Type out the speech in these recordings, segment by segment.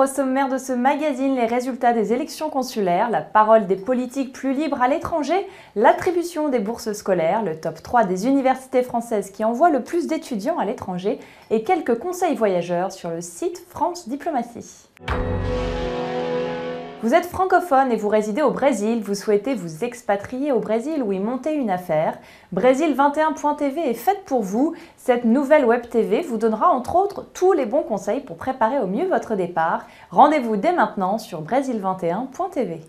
au sommaire de ce magazine, les résultats des élections consulaires, la parole des politiques plus libres à l'étranger, l'attribution des bourses scolaires, le top 3 des universités françaises qui envoient le plus d'étudiants à l'étranger et quelques conseils voyageurs sur le site France Diplomatie. Vous êtes francophone et vous résidez au Brésil, vous souhaitez vous expatrier au Brésil ou y monter une affaire. Brésil21.tv est faite pour vous. Cette nouvelle web TV vous donnera entre autres tous les bons conseils pour préparer au mieux votre départ. Rendez-vous dès maintenant sur Brésil21.tv.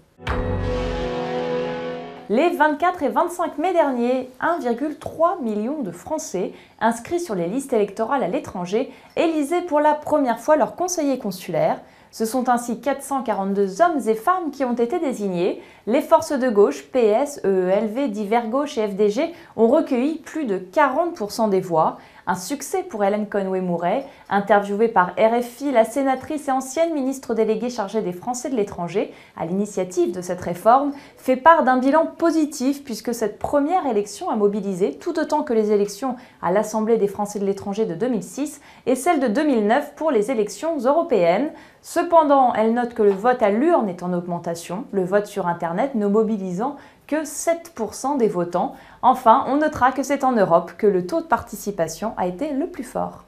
Les 24 et 25 mai dernier, 1,3 million de Français inscrits sur les listes électorales à l'étranger élisaient pour la première fois leur conseiller consulaire. Ce sont ainsi 442 hommes et femmes qui ont été désignés. Les forces de gauche, PS, EELV, Divers Gauche et FDG ont recueilli plus de 40% des voix. Un succès pour Hélène Conway-Mouret. Interviewée par RFI, la sénatrice et ancienne ministre déléguée chargée des Français de l'étranger, à l'initiative de cette réforme, fait part d'un bilan positif puisque cette première élection a mobilisé tout autant que les élections à l'Assemblée des Français de l'étranger de 2006 et celle de 2009 pour les élections européennes. Cependant, elle note que le vote à l'urne est en augmentation, le vote sur Internet ne mobilisant que 7% des votants. Enfin, on notera que c'est en Europe que le taux de participation a été le plus fort.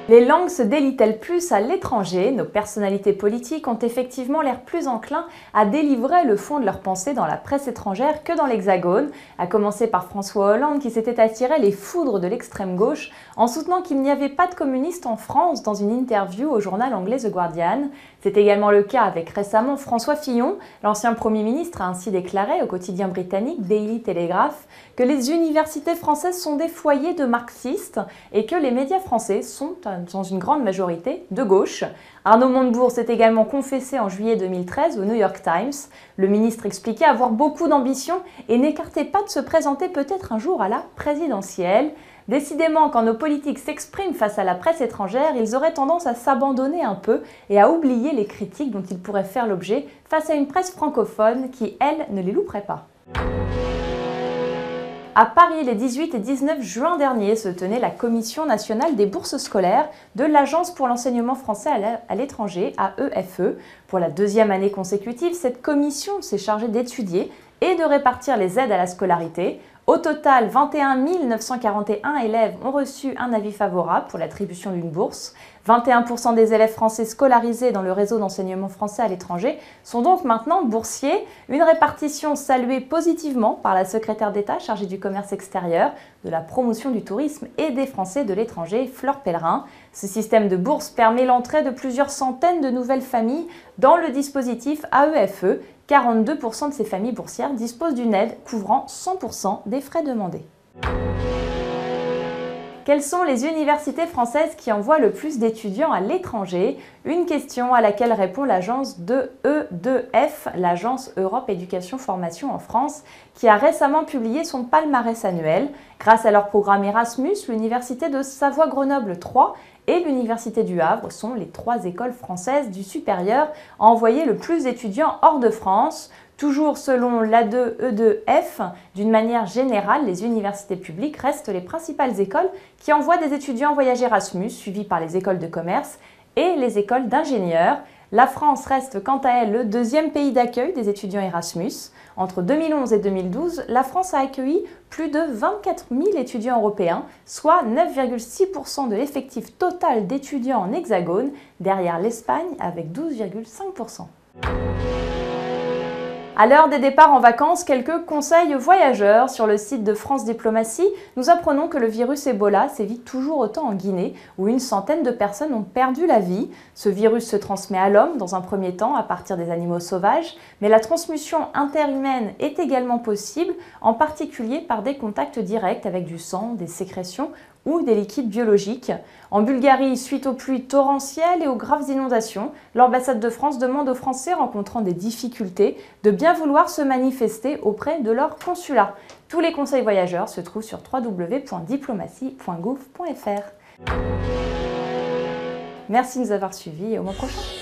Les langues se délient-elles plus à l'étranger? Nos personnalités politiques ont effectivement l'air plus enclins à délivrer le fond de leurs pensées dans la presse étrangère que dans l'Hexagone, à commencer par François Hollande qui s'était attiré les foudres de l'extrême gauche en soutenant qu'il n'y avait pas de communistes en France dans une interview au journal anglais The Guardian. C'est également le cas avec récemment François Fillon. L'ancien Premier ministre a ainsi déclaré au quotidien britannique Daily Telegraph que les universités françaises sont des foyers de marxistes et que les médias français sont dans une grande majorité de gauche. Arnaud Montebourg s'est également confessé en juillet 2013 au New York Times. Le ministre expliquait avoir beaucoup d'ambition et n'écartait pas de se présenter peut-être un jour à la présidentielle. Décidément, quand nos politiques s'expriment face à la presse étrangère, ils auraient tendance à s'abandonner un peu et à oublier les critiques dont ils pourraient faire l'objet face à une presse francophone qui, elle, ne les louperait pas. À Paris, les 18 et 19 juin dernier, se tenait la Commission nationale des bourses scolaires de l'Agence pour l'enseignement français à l'étranger, AEFE. Pour la deuxième année consécutive, cette commission s'est chargée d'étudier et de répartir les aides à la scolarité. Au total, 21 941 élèves ont reçu un avis favorable pour l'attribution d'une bourse. 21% des élèves français scolarisés dans le réseau d'enseignement français à l'étranger sont donc maintenant boursiers. Une répartition saluée positivement par la secrétaire d'État chargée du commerce extérieur, de la promotion du tourisme et des Français de l'étranger, Fleur Pellerin. Ce système de bourse permet l'entrée de plusieurs centaines de nouvelles familles dans le dispositif AEFE. 42% de ces familles boursières disposent d'une aide couvrant 100% des frais demandés. Quelles sont les universités françaises qui envoient le plus d'étudiants à l'étranger? Une question à laquelle répond l'agence E2F, l'agence Europe Éducation Formation en France, qui a récemment publié son palmarès annuel. Grâce à leur programme Erasmus, l'université de Savoie-Grenoble 3 et l'université du Havre sont les 3 écoles françaises du supérieur à envoyer le plus d'étudiants hors de France. Toujours selon l'A2E2F, d'une manière générale, les universités publiques restent les principales écoles qui envoient des étudiants en voyage Erasmus, suivies par les écoles de commerce et les écoles d'ingénieurs. La France reste quant à elle le deuxième pays d'accueil des étudiants Erasmus. Entre 2011 et 2012, la France a accueilli plus de 24 000 étudiants européens, soit 9,6% de l'effectif total d'étudiants en hexagone, derrière l'Espagne avec 12,5%. À l'heure des départs en vacances, quelques conseils voyageurs. Sur le site de France Diplomatie, nous apprenons que le virus Ebola sévit toujours autant en Guinée, où une centaine de personnes ont perdu la vie. Ce virus se transmet à l'homme dans un premier temps à partir des animaux sauvages, mais la transmission interhumaine est également possible, en particulier par des contacts directs avec du sang, des sécrétions ou des liquides biologiques. En Bulgarie, suite aux pluies torrentielles et aux graves inondations, l'ambassade de France demande aux Français rencontrant des difficultés de bien vouloir se manifester auprès de leur consulat. Tous les conseils voyageurs se trouvent sur www.diplomatie.gouv.fr. Merci de nous avoir suivis et au mois prochain.